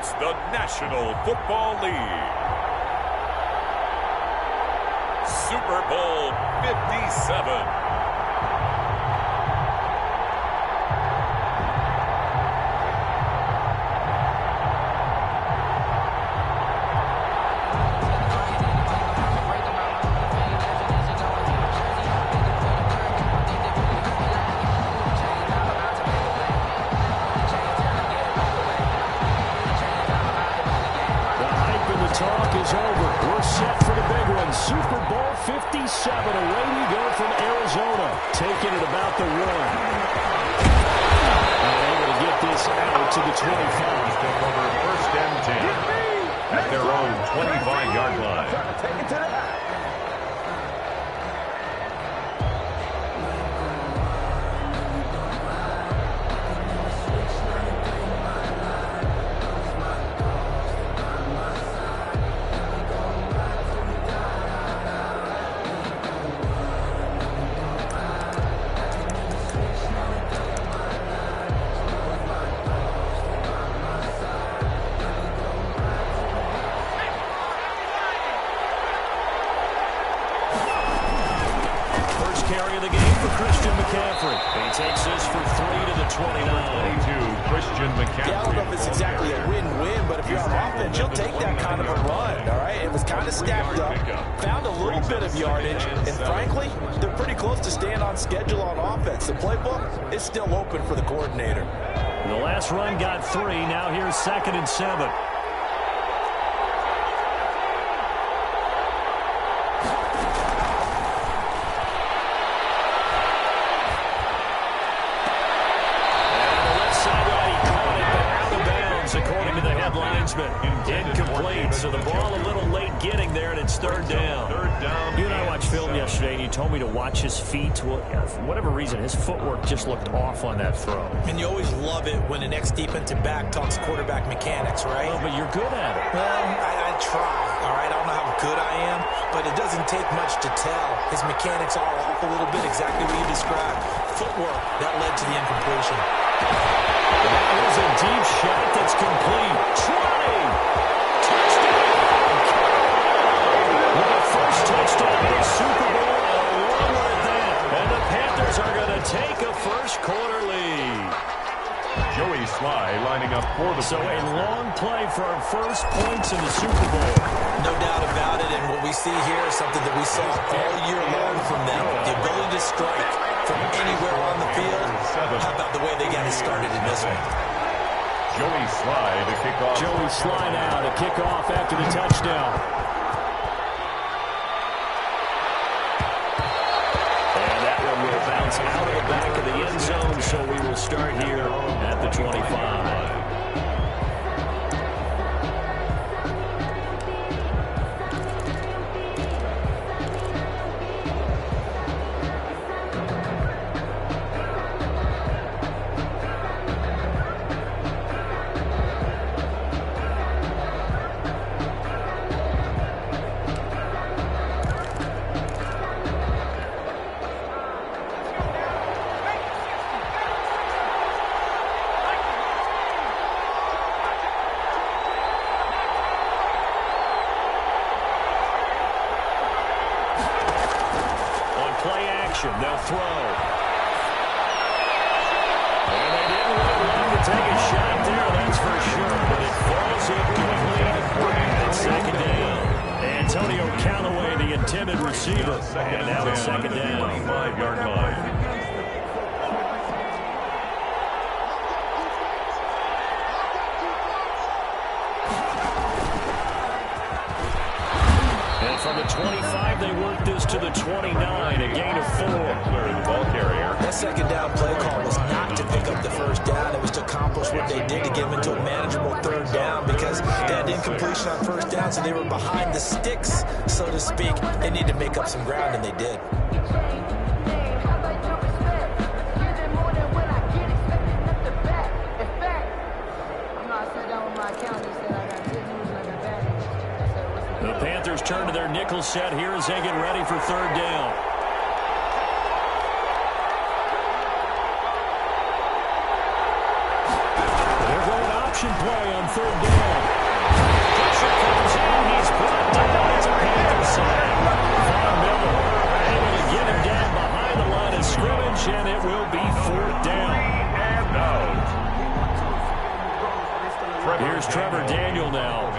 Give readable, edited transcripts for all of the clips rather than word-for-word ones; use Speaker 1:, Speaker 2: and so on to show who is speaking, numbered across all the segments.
Speaker 1: It's the National Football League. Super Bowl 57.
Speaker 2: Talk is over. We're set for the big one. Super Bowl 57. Away we go from Arizona. Taking it about the one. Able to get this out to the 25.
Speaker 1: Take over 1st and 10 at their own 25-yard line.
Speaker 3: Take it to the house.
Speaker 2: Carry of the game for Christian McCaffrey. He takes this for 3 to the 29.
Speaker 1: 22, Christian McCaffrey.
Speaker 3: Yeah, I don't know if it's exactly a win-win, but if you're on offense, you'll take that kind of a run, all right? It was kind of stacked up, found a little bit of yardage, and frankly, they're pretty close to staying on schedule on offense. The playbook is still open for the coordinator.
Speaker 2: The last run got 3. Now here's 2nd and 7. According to the head linesman. Incomplete, so the ball a little late getting there, and it's 3rd down. You and I watched film yesterday, and you told me to watch his feet. Well, for whatever reason, his footwork just looked off on that throw.
Speaker 3: And you always love it when an ex-defensive back talks quarterback mechanics, right?
Speaker 2: Well, but you're good at it.
Speaker 3: Well, I try, all right? I don't know how good I am, but it doesn't take much to tell. His mechanics are off a little bit, exactly what you described. Footwork, that led to the incompletion.
Speaker 2: That was a deep shot that's complete. Trying. Touchdown. With the first touchdown of the Super Bowl, along with that. And the Panthers are going to take a first-quarter lead.
Speaker 1: Joey Sly lining up for the
Speaker 2: So a long play for our first points in the Super Bowl.
Speaker 3: No doubt about it, and what we see here is something that we saw all year long from them. The ability to strike from anywhere on the field. How about the way they got it started in this one?
Speaker 1: Joey Sly to kick off.
Speaker 2: Joey Sly now to kick off after the touchdown. And that one will bounce out of the back of the end zone, so we will start here at the 25. They'll throw. And they didn't wait long to take a shot there, that's for sure. But it falls incomplete at 2nd down. Antonio Callaway, the intended receiver. And now it's 2nd down.
Speaker 1: 25-yard line.
Speaker 2: From the 25, they work this to the 29, a gain of 4.
Speaker 1: Clear the ball carrier.
Speaker 3: That 2nd down play call was not to pick up the 1st down. It was to accomplish what they did to get them into a manageable 3rd down because they had incompletion on 1st down, so they were behind the sticks, so to speak. They needed to make up some ground, and they did.
Speaker 2: The Panthers turn to their nickel set here as they get ready for 3rd down. play-action play on third down. Pressure comes in. He's brought down. It's a Panthers side. Von Miller able to get him down behind the line of scrimmage, and it will be fourth down.
Speaker 1: And out.
Speaker 2: Here's Trevor Daniel now.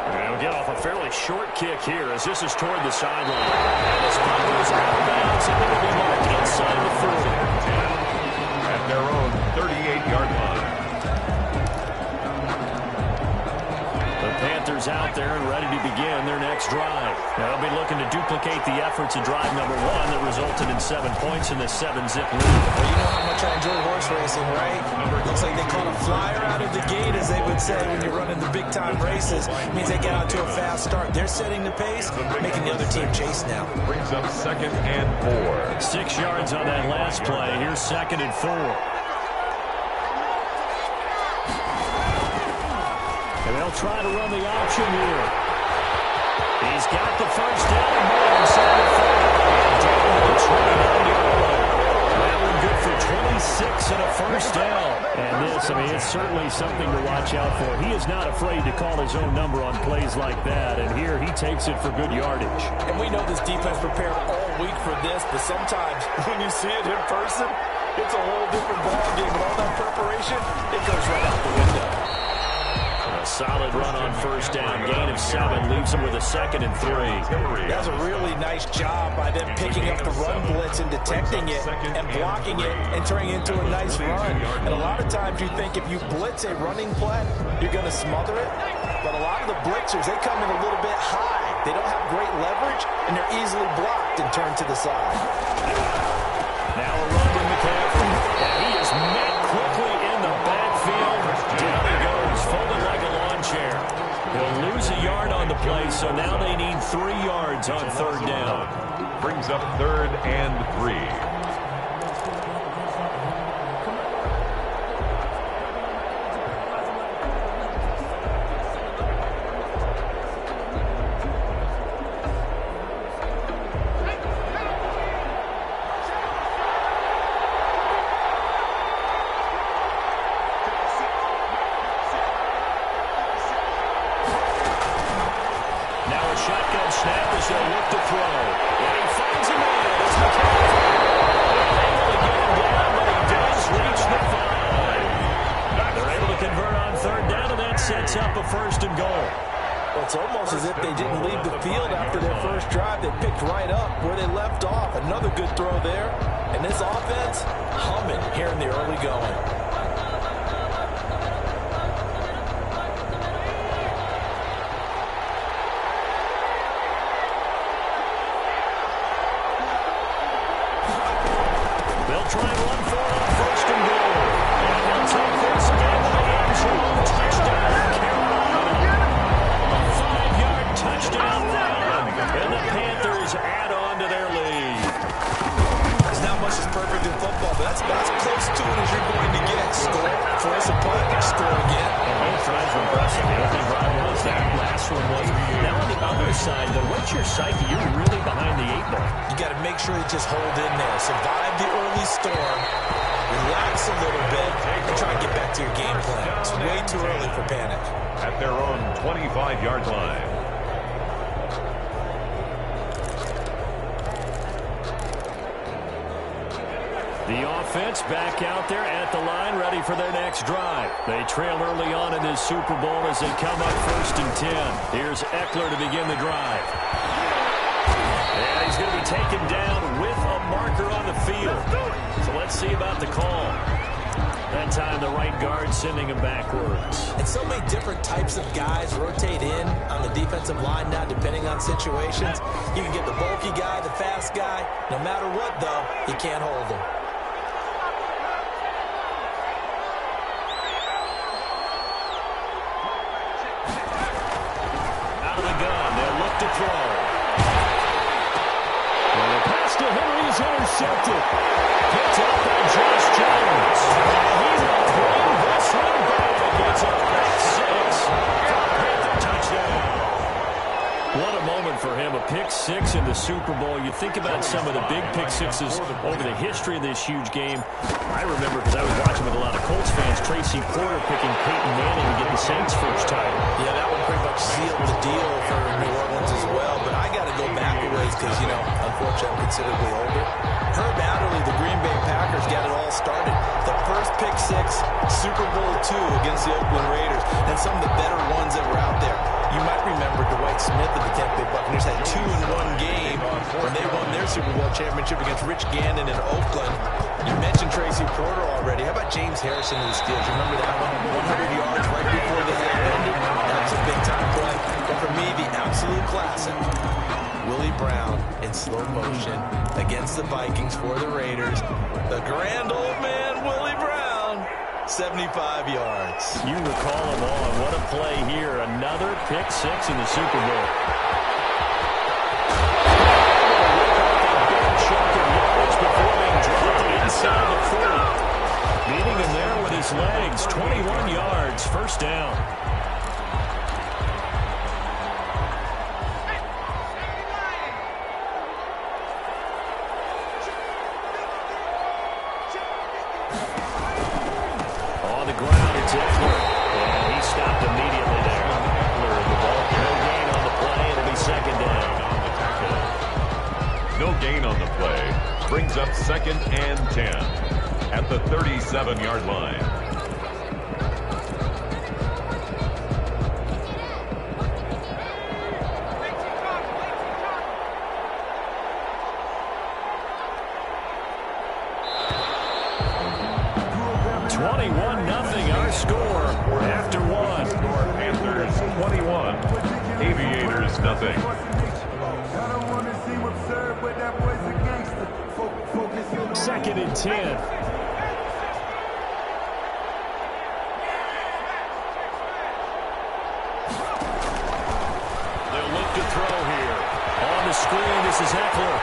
Speaker 2: He'll get off a fairly short kick here as this is toward the sideline. And this punt goes out of bounds, and it'll be marked inside the 30.
Speaker 1: At their own 38-yard line.
Speaker 2: The Panthers out there and ready to begin their next drive. They'll be looking to duplicate the efforts of drive number 1 that resulted in 7 points in the 7-zip lead.
Speaker 3: Well, you know how much I enjoy horse racing, right? Looks like they caught a flyer out of the gate, as they would say when you're running the big-time races. It means they get out to a fast start. They're setting the pace, making the other team chase now.
Speaker 1: Brings up 2nd and 4.
Speaker 2: 6 yards on that last play. Here's 2nd and 4. And they'll try to run the option here. He's got the first down and more inside the 30. Down to the 29-yard line. That one good for 26 and a first down. And this, I mean, it's certainly something to watch out for. He is not afraid to call his own number on plays like that. And here he takes it for good yardage.
Speaker 3: And we know this defense prepared all week for this, but sometimes when you see it in person, it's a whole different ballgame. And all that preparation, it goes right out the window.
Speaker 2: A solid run on first down. Gain of 7 leaves him with a 2nd and 3.
Speaker 3: That's a really nice job by them picking up the run blitz and detecting it and blocking it and turning it into a nice run. And a lot of times you think if you blitz a running play, you're going to smother it. But a lot of the blitzers, they come in a little bit high. They don't have great leverage, and they're easily blocked and turned to the side.
Speaker 2: Now a run to McCaffrey. And he is met quickly in the backfield. Down he goes, folded like a lawn chair. He'll lose a yard on the play, so now they need 3 yards on third down.
Speaker 1: Brings up 3rd and 3.
Speaker 2: Shotgun snap as they'll look to throw. And he finds a man. It's McCaffrey. They're able to get him down, but he does reach the 5. They're able to convert on third down, and that sets up a 1st and goal.
Speaker 3: Well, it's almost as if they didn't leave the field after their first drive. They picked right up where they left off. Another good throw there. And this offense, humming here in the early going.
Speaker 2: Try and run for it on 1st and goal. And they'll take this game to the end zone. Touchdown, Carolina. A 5-yard touchdown run. And the Panthers add on to their lead.
Speaker 3: There's not much that's perfect in football, but that's about as close to it as you're going to get. Score, force a punt, score again.
Speaker 2: And both drives were impressive. The opening drive was that. Last one was. Now on the other side, though, what's your psyche? You're really behind the 8 ball.
Speaker 3: You got to make sure you just hold in there. Survive the early storm. Relax a little bit and try and get back to your game plan. It's way too early for panic.
Speaker 1: At their own 25-yard line.
Speaker 2: The offense back out there at the line, ready for their next drive. They trail early on in this Super Bowl as they come up 1st and 10. Here's Eckler to begin the drive. And he's going to be taken down with a marker on the field. So let's see about the call. That time the right guard sending him backwards.
Speaker 3: And so many different types of guys rotate in on the defensive line now, depending on situations. You can get the bulky guy, the fast guy. No matter what, though, you can't hold him.
Speaker 2: Out of the gun, they'll look to throw. And the pass to Henry is intercepted. Picked up by Josh Jones. He will bring this one back. It's a back 6 for a Panther touchdown. What a moment for him. A pick six in the Super Bowl. You think about some of the big pick sixes over the history of this huge game. I remember, because I was watching with a lot of Colts fans, Tracy Porter picking Peyton Manning to get the Saints' first title.
Speaker 3: Yeah, that one pretty much sealed the deal for New Orleans as well. But I got to go back a ways because, you know, unfortunately I'm considerably older. Herb Adderley, the Green Bay Packers, got it all started. The first pick six, Super Bowl II against the Oakland Raiders, and some of the better ones that were out there. You might remember Dwight Smith of the Tampa Bay Buccaneers had 2 in one game when they won their Super Bowl championship against Rich Gannon in Oakland. You mentioned Tracy Porter already. How about James Harrison of the Steelers? You remember that one? 100 yards right before the half ended. That was a big-time play. But for me, the absolute classic, Willie Brown in slow motion against the Vikings for the Raiders. The grand old man, Willie Brown, 75 yards.
Speaker 2: You recall them all. And what a play here. Another pick six in the Super Bowl. Big chunk of yardage before being dropped inside the 40. Beating him there with his legs. 21 yards. First down.
Speaker 1: Brings up 2nd and 10 at the 37-yard line.
Speaker 2: Our score after one.
Speaker 1: Panthers 21, Aviators nothing.
Speaker 2: Second and 10. They'll look to throw here. On the screen, this is Eckler.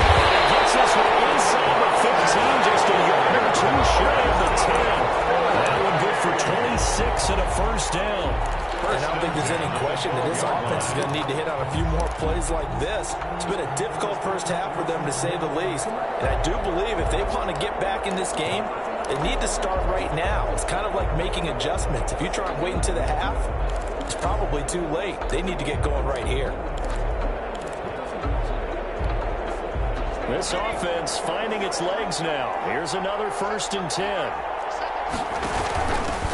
Speaker 2: And he gets this one inside the 15, just a yard or two shy of the 10. That one good for 26 and a first down.
Speaker 3: And I don't think there's any question that this offense is going to need to hit on a few more plays like this. It's been a difficult first half for them, to say the least. And I do believe if they want to get back in this game, they need to start right now. It's kind of like making adjustments. If you try and wait until the half, it's probably too late. They need to get going right here.
Speaker 2: This offense finding its legs now. Here's another 1st and 10.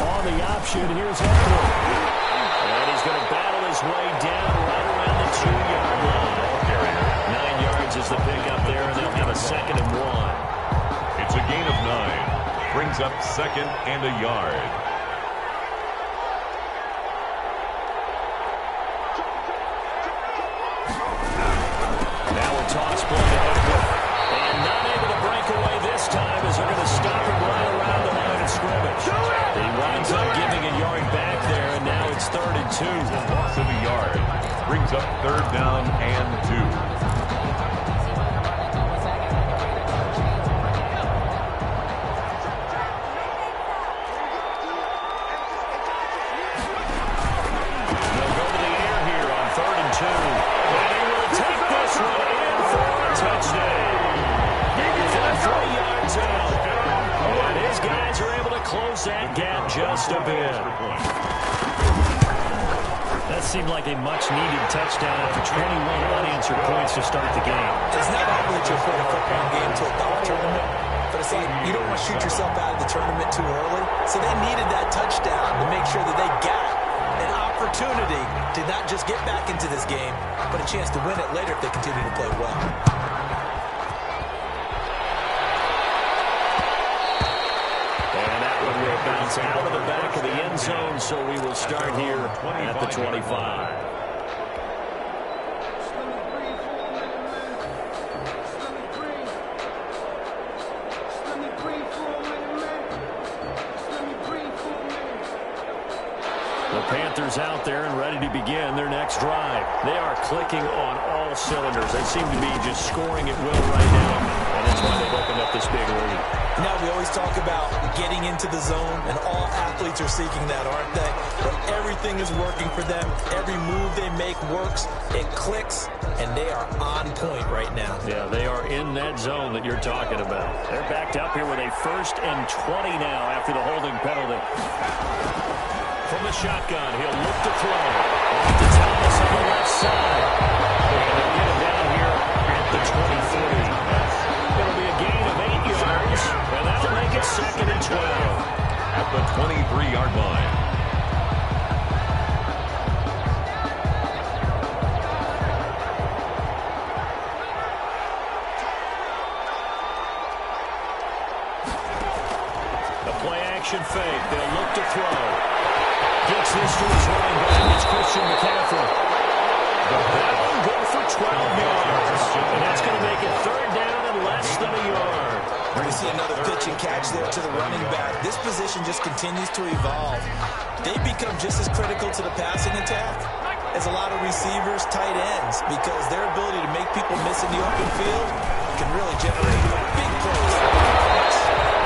Speaker 2: On the option, here's Eckler. And he's going to battle his way down right around the 2-yard line. 9 yards is the pickup there, and they'll have a 2nd and 1.
Speaker 1: It's a gain of 9. Brings up 2nd and a yard.
Speaker 2: Now a toss play to Eckler. And not able to break away this time as they're going to stop him right around the line of scrimmage. He winds up giving a yard back there, and now it's 3rd and 2.
Speaker 1: Loss of a yard. Brings up 3rd down and 2.
Speaker 2: That gap just a bit. That seemed like a much-needed touchdown after 21 unanswered points to start the game.
Speaker 3: It's not often that you'll put a football game to a golf tournament, but it's like you don't want to shoot yourself out of the tournament too early. So they needed that touchdown to make sure that they got an opportunity to not just get back into this game, but a chance to win it later if they continue to play well.
Speaker 2: Bounce out of the back of the end zone, so we will start here at the 25. The Panthers out there and ready to begin their next drive. They are clicking on all cylinders. They seem to be just scoring at will right now, and that's why they've opened up this big lead.
Speaker 3: Now, we always talk about getting into the zone, and all athletes are seeking that, aren't they? But everything is working for them. Every move they make works. It clicks, and they are on point right now.
Speaker 2: Yeah, they are in that zone that you're talking about. They're backed up here with a 1st and 20 now after the holding penalty. From the shotgun, he'll look to throw. Off to Thomas on the left side. And they'll get him down here at the 23. It'll be a gain of 8 yards, and that'll make it 2nd and 12.
Speaker 1: At the 23-yard line.
Speaker 2: The play-action fake. They'll look to throw. Gets this to his running back. It's Christian McCaffrey. That one good for 12 yards. And that's going to make it 3rd down and less than a yard.
Speaker 3: We're going to see another pitch and catch there to the running back. This position just continues to evolve. They become just as critical to the passing attack as a lot of receivers, tight ends, because their ability to make people miss in the open field can really generate big plays.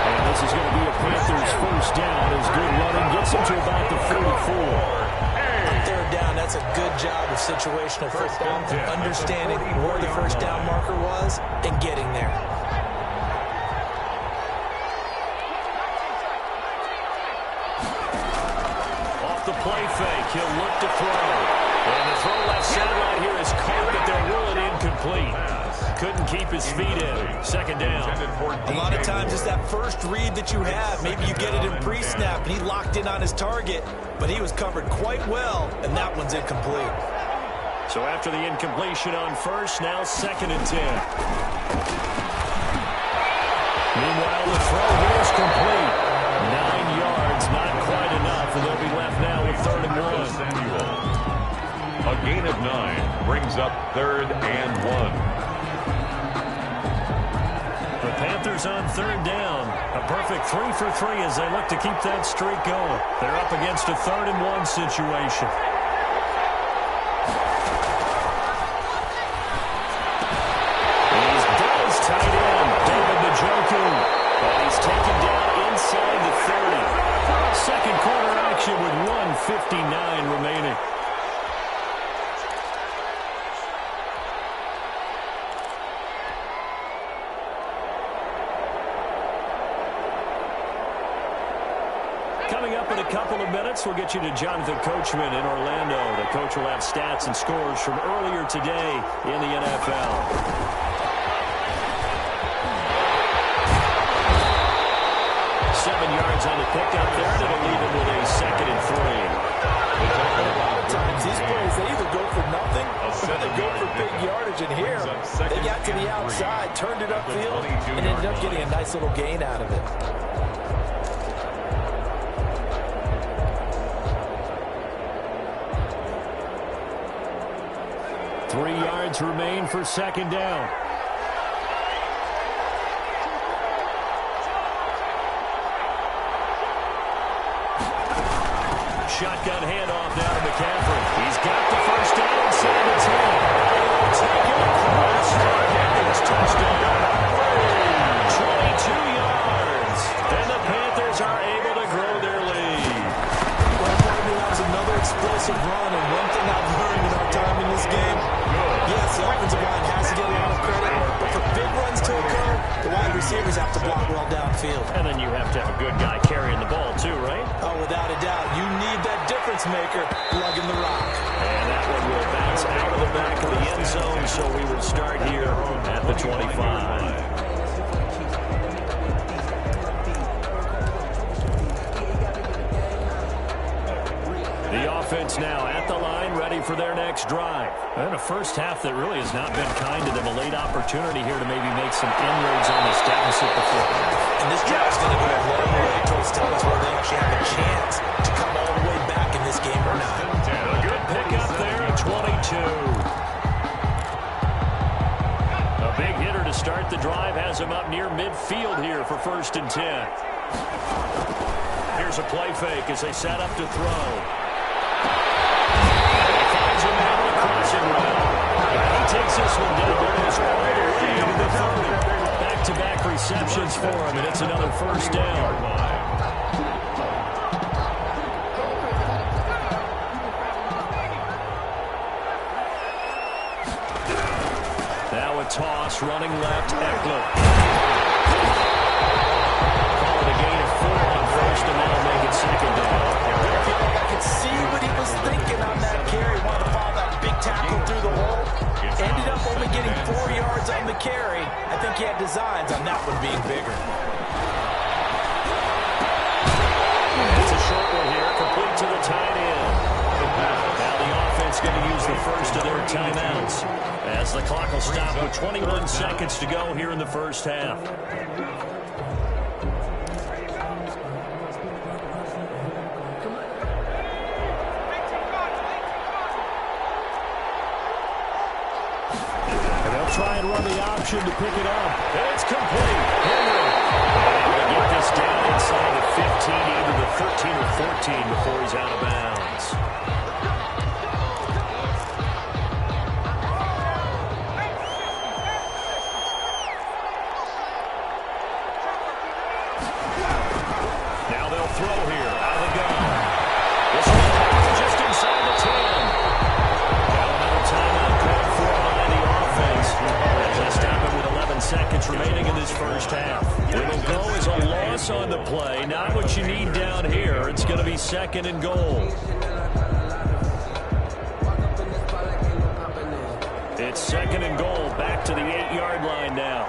Speaker 2: And this is going to be a Panthers 1st down as good running gets them to about the 44.
Speaker 3: On 3rd down, that's a good job of situational football, understanding where the 1st down marker was and getting there.
Speaker 2: Off the play fake, he'll look to throw. And the throw left sideline here is caught, but they'll rule it incomplete. Couldn't keep his feet in. 2nd down.
Speaker 3: A lot of times it's that first read that you have. Maybe you get it in pre-snap, and he locked in on his target, but he was covered quite well, and that one's incomplete.
Speaker 2: So after the incompletion on 1st, now 2nd and 10. Meanwhile, the throw here is complete. 9 yards, not quite enough, and they'll be left now with 3rd and 1.
Speaker 1: A gain of 9 brings up 3rd and 1.
Speaker 2: The Panthers on 3rd down. A perfect 3 for 3 as they look to keep that streak going. They're up against a 3rd and 1 situation. He's got his tight end, David Njoku. And he's taken down inside the 30. 2nd quarter action with 1:59 remaining. Coming up in a couple of minutes, we'll get you to Jonathan Coachman in Orlando. The coach will have stats and scores from earlier today in the NFL. 7 yards on the pickup there, and it'll leave him with a 2nd and 3.
Speaker 3: A lot of times these plays, they either go for nothing or they go for big yardage. And here, they got to the outside, turned it upfield, and ended up getting a nice little gain out of it.
Speaker 2: 3 yards remain for 2nd down. Shotgun handoff down to McCaffrey. He's got the 1st down inside the 10. Taking across for Higgins. Touchdown. 22 yards. And the Panthers are able to grow their lead.
Speaker 3: Well, that was another explosive run, and one thing I've learned in our time in this game, yes, the offensive line has to get a lot of credit, but for big runs to occur, the wide receivers have to block well downfield.
Speaker 2: And then you have to have a good guy carrying the ball too, right?
Speaker 3: Oh, without a doubt. You need that difference maker lugging the rock.
Speaker 2: And that one will bounce out of the back of the end zone, so we will start here at the 25. The offense now at the line, ready for their next drive. And a first half that really has not been kind to them. A late opportunity here to maybe make some inroads on this deficit before.
Speaker 3: And this drive's going to go a long way towards telling us whether they actually have a chance to come all the way back in this game or not.
Speaker 2: A good pickup there at 22. A big hitter to start the drive has him up near midfield here for 1st and 10. Here's a play fake as they set up to throw. takes this one down. Goes all the way into the 30. Back-to-back receptions for him, and it's another first down. Now a toss, running left, Eckler. Call it a gain of 4 on first, and that'll make it second down.
Speaker 3: I could see what he was thinking on that carry. Wanted to follow that big tackle through the hole. Ended up only getting 4 yards on the carry. I think he had designs on that one being bigger.
Speaker 2: It's a short one here, complete to the tight end. Now the offense going to use the first of their timeouts, as the clock will stop with 21 seconds to go here in the first half. And they'll try and run the option to pick it up. And it's complete. Henry able to get this down inside the 15, either the 13 or 14 before he's out of bounds. Now they'll throw here out of the gun. This one just inside the 10. Now another timeout called for by the offense. As they stop it with 11 seconds remaining in this first half. It'll go as a loss on the play. Not what you need down here. It's going to be second and goal. It's second and goal. Back to the 8-yard line now.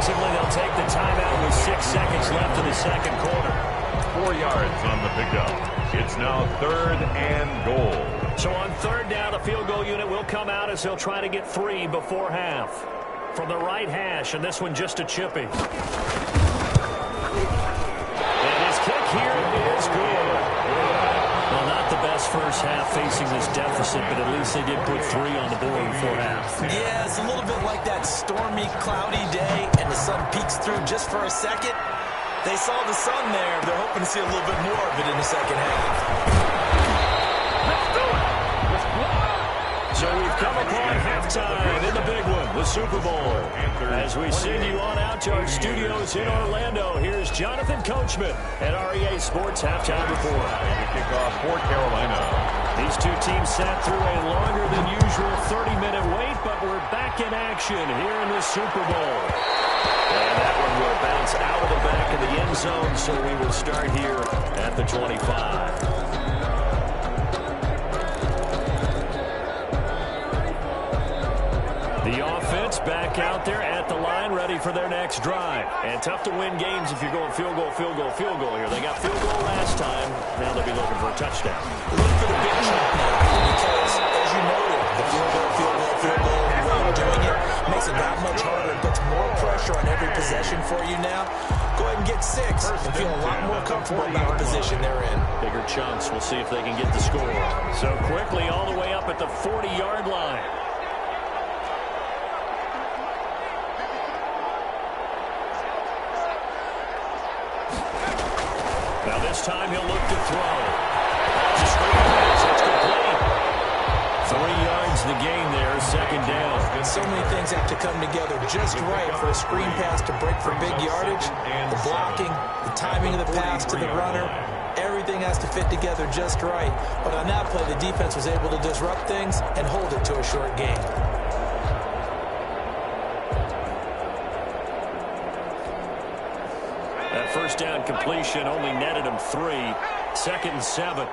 Speaker 2: They'll take the timeout with 6 seconds left in the second quarter.
Speaker 1: 4 yards on the pickup. It's now third and goal.
Speaker 2: So on third down, the field goal unit will come out as they'll try to get 3 before half. From the right hash, and this one just a chippy. And his kick here is good. Well, not the best first half facing this deficit, but at least they did put 3 on the board before half.
Speaker 3: Yeah, it's a little bit like that stormy, cloudy day, and the sun peeks through just for a second. They saw the sun there. They're hoping to see a little bit more of it in the second half.
Speaker 2: So we've come upon halftime in the big one, the Super Bowl. As we send you on out to our studios in Orlando, here's Jonathan Coachman at REA Sports Halftime Report.
Speaker 1: Kickoff for Carolina.
Speaker 2: These two teams sat through a longer than usual 30-minute wait, but we're back in action here in the Super Bowl. And that one will bounce out of the back of the end zone, so we will start here at the 25. The offense back out there at the line, ready for their next drive. And tough to win games if you're going field goal, field goal, field goal here. They got field goal last time. Now they'll be looking for a touchdown.
Speaker 3: Look for the big shot now, because, as you noted, the field goal, and the way you're doing it makes it that much harder. It puts more pressure on every possession for you now. Go ahead and get 6 and feel a lot more comfortable about the position they're in.
Speaker 2: Bigger chunks. We'll see if they can get the score. So quickly all the way up at the 40-yard line. Now this time he'll look to throw. That's a screen pass. It's complete. 3 yards the gain there, second down.
Speaker 3: So many things have to come together just right for a screen pass to break for big yardage. The blocking, the timing of the pass to the runner, everything has to fit together just right. But on that play, the defense was able to disrupt things and hold it to a short gain.
Speaker 2: That first down completion only netted him 3. Second and 7.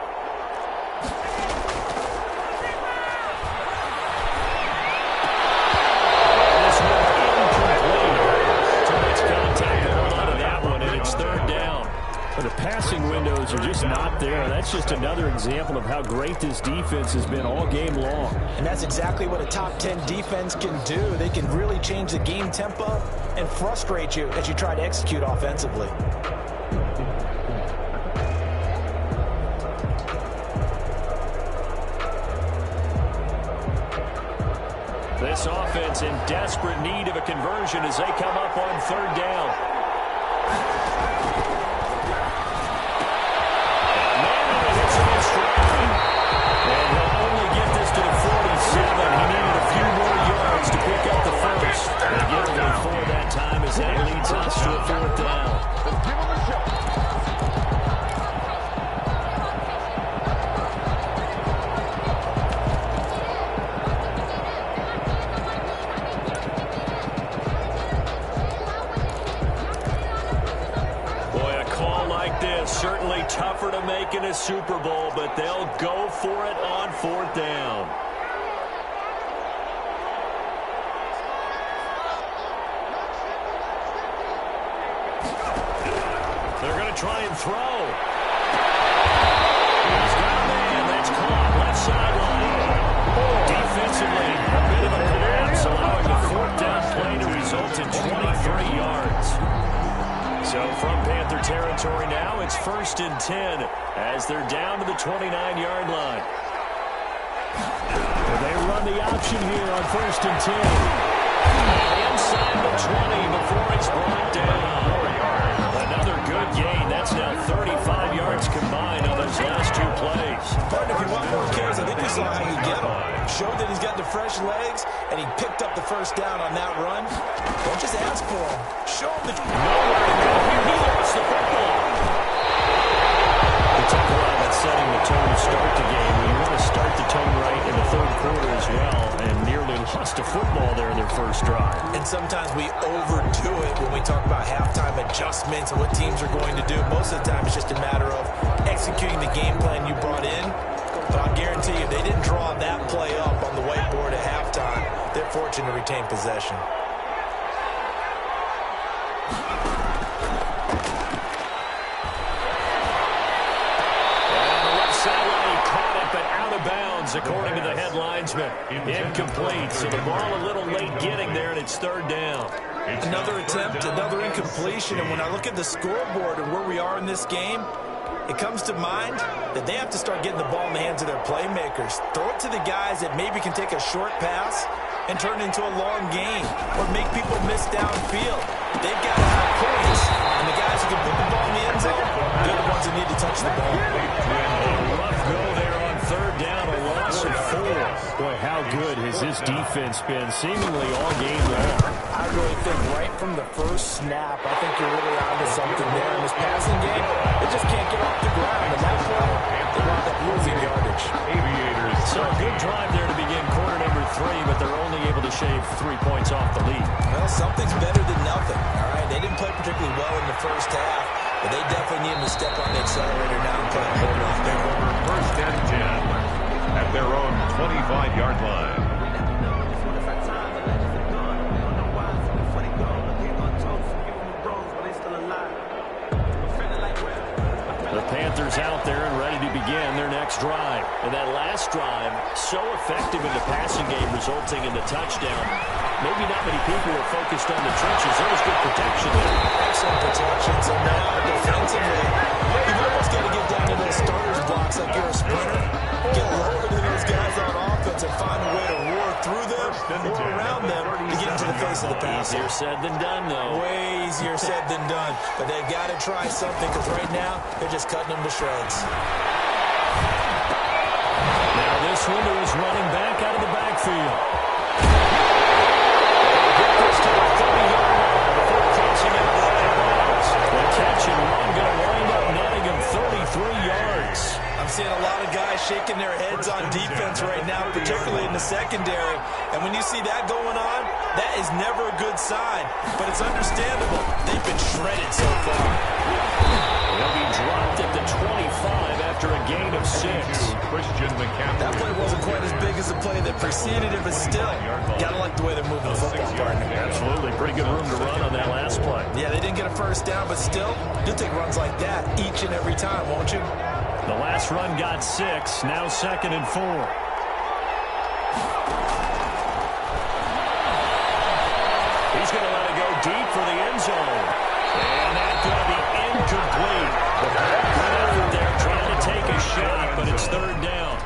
Speaker 2: The passing windows are just not there. That's just another example of how great this defense has been all game long.
Speaker 3: And that's exactly what a top 10 defense can do. They can really change the game tempo and frustrate you as you try to execute offensively.
Speaker 2: This offense in desperate need of a conversion as they come up on third down. And hits him in stride. And he'll only get this to the 47. He needed a few more yards to pick up the first. They get away 4 that time as that leads us to a fourth down.
Speaker 1: Let's give him a shot.
Speaker 2: Certainly tougher to make in a Super Bowl, but they'll go for it on fourth down. They're going to try and throw. He's got a man. That's caught. Left sideline. Defensively, a bit of a collapse, allowing the fourth down play to result in 23 yards. So from Panther territory now, it's 1st and 10 as they're down to the 29-yard line. They run the option here on 1st and 10. Inside the 20 before he's brought down. Another good gain. That's now 35 yards combined on those last 2 plays.
Speaker 3: Partner, if you want more carries, I think we saw how you get him. Showed that he's got the fresh legs, and he picked up the first down on that run. Don't just ask for him. Show him that
Speaker 2: he lost the football. They talk a lot about setting the tone to start the game. You want to start the tone right in the third quarter as well, and nearly lost a football there in their first drive.
Speaker 3: And sometimes we overdo it when we talk about halftime adjustments and what teams are going to do. Most of the time, it's just a matter of executing the game plan you brought in. But I'll guarantee you, they didn't draw that play up on the whiteboard at halftime. They're fortunate to retain possession.
Speaker 2: According to the head linesman, incomplete. So the ball a little late getting there, and it's third down.
Speaker 3: Another attempt, another incompletion. And when I look at the scoreboard and where we are in this game, it comes to mind that they have to start getting the ball in the hands of their playmakers. Throw it to the guys that maybe can take a short pass and turn it into a long gain or make people miss downfield. They've got to have points. And the guys who can put the ball in the end zone, they're the ones that need to touch the ball.
Speaker 2: A rough go there on third down, a loss of 4. Boy, how good has this defense been seemingly all game long?
Speaker 3: I really think right from the first snap, I think you're really onto something there. In this passing game, they just can't get off the ground. And that play, they wound up losing yardage.
Speaker 1: Aviators.
Speaker 2: So a good drive there to begin quarter number 3, but they're only able to shave 3 points off the lead.
Speaker 3: Well, something's better than nothing, all right? They didn't play particularly well in the first half, but they definitely need them to step on the accelerator now and put a hold off there.
Speaker 1: 1st and 10 at their own 25-yard line.
Speaker 2: The Panthers out there and ready to begin their next drive. And that last drive, so effective in the passing game, resulting in the touchdown. Maybe not many people were focused on the trenches. There was good protection there.
Speaker 3: Excellent protection. So now, defensively, you've almost got to get down to those starters blocks like you're a sprinter. Get lower than those guys on offense and find a way to roar through them or around them to get into the face of the pass.
Speaker 2: Easier said than done, though.
Speaker 3: Way easier said than done. But they've got to try something because right now, they're just cutting them to shreds.
Speaker 2: Now this one is running back out of the backfield. Get this to the 30-yard line before crossing out right out of bounds. The catch and run going to wind up netting him 33 yards.
Speaker 3: I'm seeing a lot of guys shaking their heads on defense right now, particularly in the secondary. And when you see that going on, that is never a good sign. But it's understandable. They've been shredded so far.
Speaker 2: They'll be dropped at the 25 after a gain of 6.
Speaker 3: That play wasn't quite as big as the play that preceded it, but still, gotta like the way they're moving the football, partner.
Speaker 2: Absolutely. Pretty good room to run on that last play.
Speaker 3: Yeah, they didn't get a first down, but still, you'll take runs like that each and every time, won't you?
Speaker 2: The last run got 6, now 2nd and 4. He's going to let it go deep for the end zone. And that's going to be incomplete. Good effort there, trying to take a shot, but it's third down.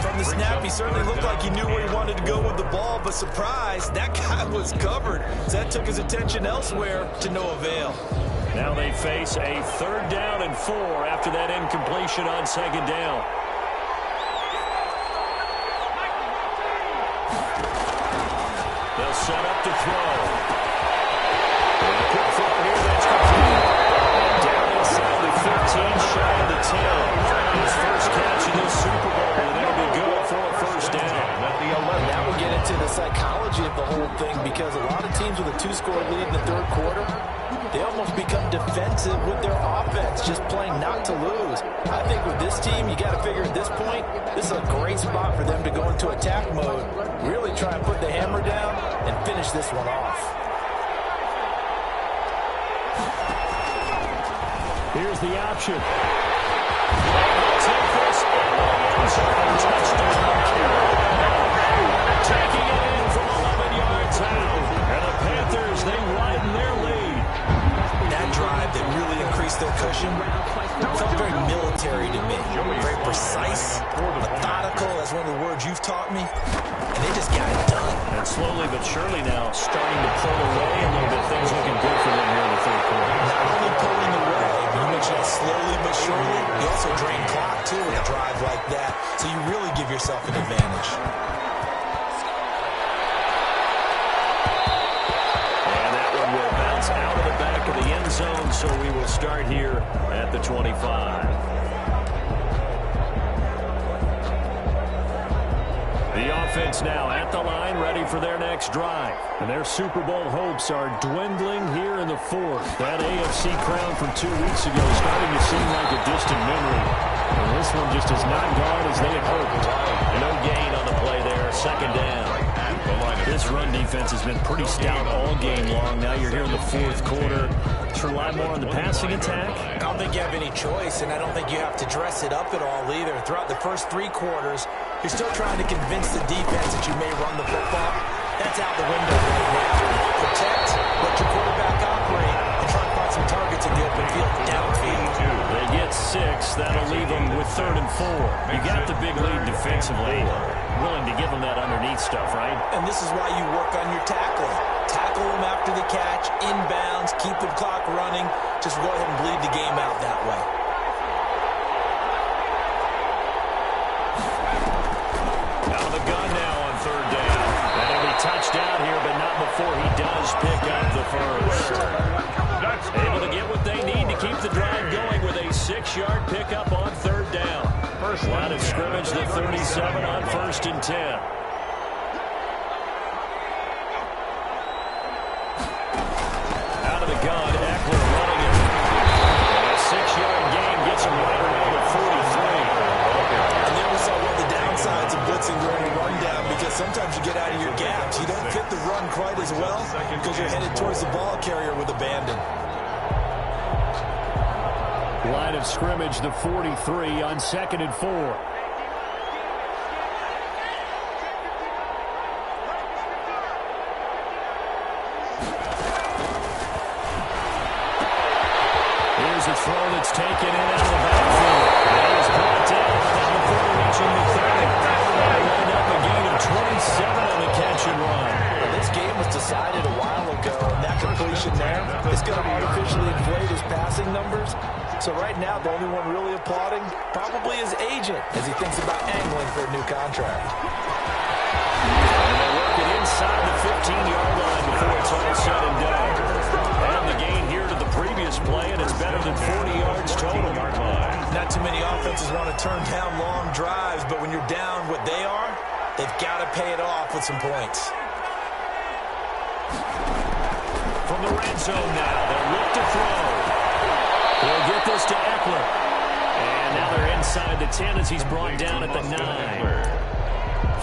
Speaker 3: From the snap, he certainly looked like he knew where he wanted to go with the ball, but surprise, that guy was covered. So that took his attention elsewhere to no avail.
Speaker 2: Now they face a 3rd down and 4 after that incompletion on 2nd down. They'll set up to throw. And a quick throw here that's complete. And down inside the 15, shy of the 10. His first catch in this Super Bowl, and it'll be good for a 1st down.
Speaker 3: Now we get into the psychology of the whole thing, because a lot of teams with a 2-score lead in the 3rd quarter, they almost become defensive with their offense, just playing not to lose. I think with this team, you got to figure at this point, this is a great spot for them to go into attack mode, really try and put the hammer down and finish this one off.
Speaker 2: Here's the option. Take this in the end zone. Touchdown. Taking it in from 11 yards out. And the Panthers, they widen their lead.
Speaker 3: That drive that really increased their cushion felt very military to me. Very precise, methodical, that's one of the words you've taught me. And they just got it done.
Speaker 2: And slowly but surely now starting to pull away a little bit. Things looking good for them here in the 3rd quarter.
Speaker 3: Not only pulling away, but you mentioned that slowly but surely. You also drain clock, too, in a drive like that. So you really give yourself an advantage.
Speaker 2: And that one will bounce out of the back of the end zone, so we will start here at the 25. The offense now at the line, ready for their next drive. And their Super Bowl hopes are dwindling here in the 4th. That AFC crown from 2 weeks ago is starting to seem like a distant memory. And this one just has not gone as they had hoped. No gain on the play there, 2nd down. This run defense has been pretty stout all game long. Now you're here in the 4th quarter. To rely more on the passing attack?
Speaker 3: I don't think you have any choice, and I don't think you have to dress it up at all either. Throughout the first 3 quarters, you're still trying to convince the defense that you may run the football. That's out the window right now. Protect, let your quarterback operate, and try to find some targets in the open field downfield.
Speaker 2: They get 6. That'll leave them with 3rd and 4. You got the big lead defensively. Willing to give them that underneath stuff, right?
Speaker 3: And this is why you work on your tackling. Tackle them after the catch, inbounds, keep the clock running. Just go ahead and bleed the game out that way.
Speaker 2: Out of the gun now on 3rd down. And he'll be touched out here, but not before he does pick up the first. Able to get what they need to keep the drive going with a 6-yard pickup on 3rd down. Line of scrimmage, the 37 on 1st and 10. Out of the gun, Eckler running it. And a 6-yard gain gets him right around the 43.
Speaker 3: And then we saw one of the downsides of blitzing during a rundown, because sometimes you get out of your gaps. You don't fit the run quite as well because you're headed towards the ball carrier with abandon.
Speaker 2: Line of scrimmage, the 43 on 2nd and 4. Here's a throw that's taken in out of the backfield. And he's brought down before reaching the 30. They wind up a gain of 27 on the catch and run.
Speaker 3: This game was decided a while ago, and that completion there is going to artificially inflate his passing numbers. So right now, the only one really applauding probably his agent as he thinks about angling for a new contract.
Speaker 2: And they work it inside the 15-yard line before it's all said and done. And the gain here to the previous play, and it's better than 40 yards total.
Speaker 3: Not too many offenses want to turn down long drives, but when you're down what they are, they've got to pay it off with some points.
Speaker 2: From the red zone now, they'll look to throw. They'll get this to Eckler. And now they're inside the 10 as he's brought down at the 9.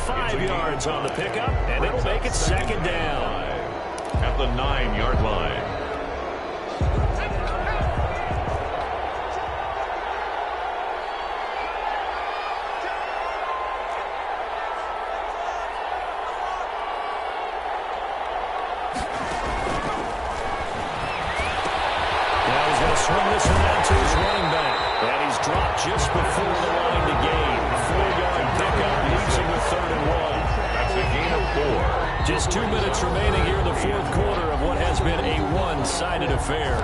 Speaker 2: 5 yards on the pickup, and it'll make it 2nd down.
Speaker 1: At the 9-yard line.
Speaker 2: Swing this one out to his running back. And he's dropped just before the line to gain. 4-yard pickup leaves him with 3rd and 1.
Speaker 1: That's a gain of
Speaker 2: Just 2 minutes remaining here in the fourth quarter of what has been a one-sided affair.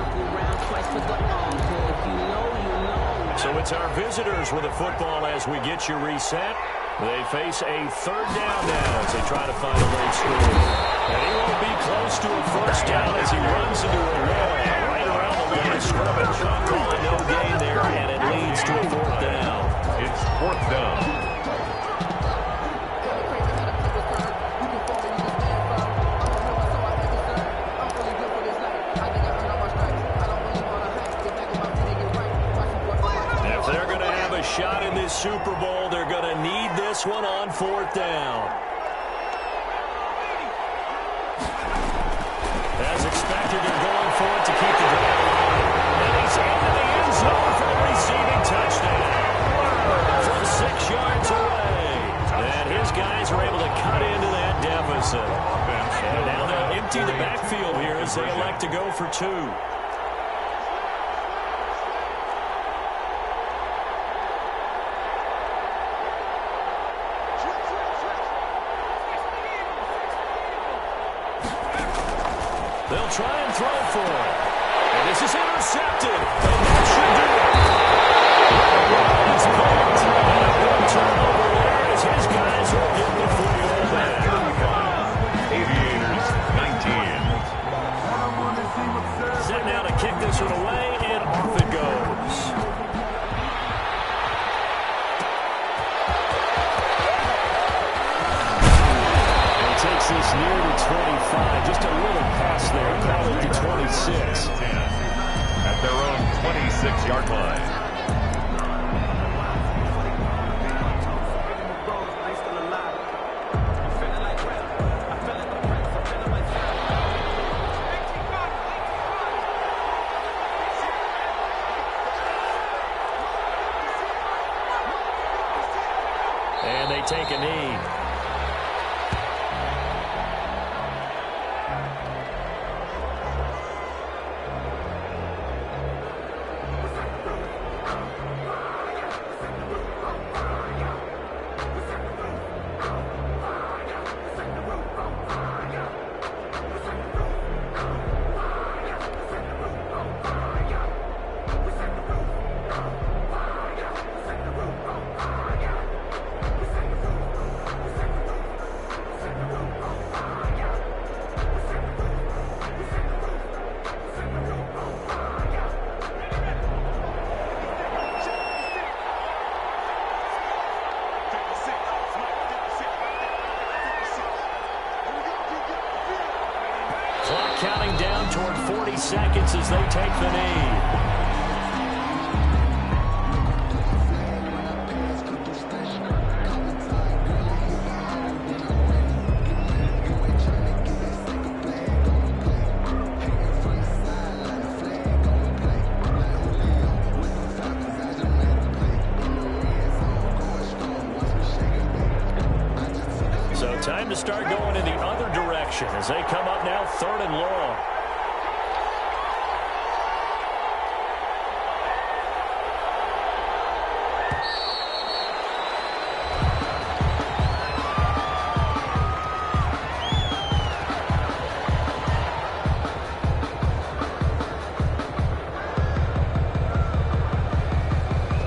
Speaker 2: So it's our visitors with the football as we get you reset. They face a third down now as they try to find a late score. And he won't be close to a first down as he runs into a wall right around the line of scrimmage. Call it no gain there, and it leads to a fourth down.
Speaker 1: It's fourth down.
Speaker 2: Shot in this Super Bowl. They're going to need this one on fourth down. As expected, they're going for it to keep the drive alive. And he's into the end zone for the receiving touchdown. From 6 yards away. And his guys are able to cut into that deficit. And now they'll empty the backfield here as they elect to go for 2. They'll try and throw for it. And this is intercepted. And that should do it. He's pulled. And a good turnover there as his guys will get the football back.
Speaker 1: Aviators, 19.
Speaker 2: Set now to kick this one away, and off it goes. Takes this near to 25. Just a little pass there. Call it to 26.
Speaker 1: At their own 26-yard line.
Speaker 2: And they take a knee. Counting down toward 40 seconds as they take the knee. So time to start going in the other direction as they come up now 3rd and long.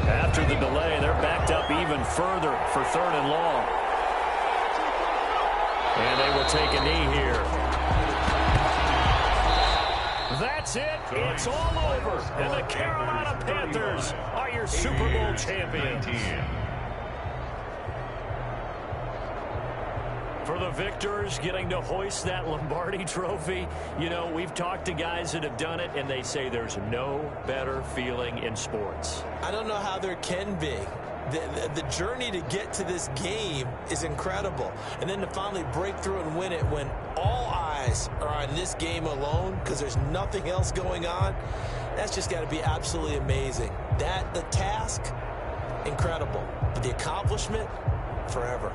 Speaker 2: After the delay, they're backed up even further for 3rd and long. And they will take a knee here. That's it. It's all over. And the Carolina Panthers are your Super Bowl champions. For the victors getting to hoist that Lombardi trophy, you know, we've talked to guys that have done it, and they say there's no better feeling in sports.
Speaker 3: I don't know how there can be. The journey to get to this game is incredible. And then to finally break through and win it when all eyes are on this game alone because there's nothing else going on, that's just got to be absolutely amazing. The task, incredible. But the accomplishment, forever.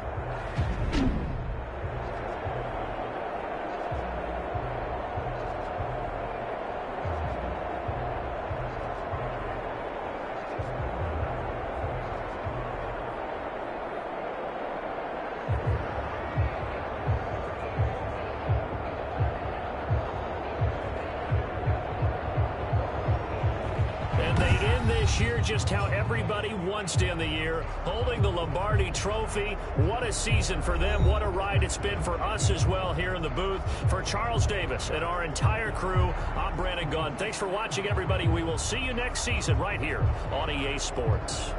Speaker 2: this year just how everybody wants to end the year, holding the Lombardi Trophy. What a season for them. What a ride it's been for us as well here in the booth. For Charles Davis and our entire crew, I'm Brandon Gunn. Thanks for watching, everybody. We will see you next season right here on EA Sports.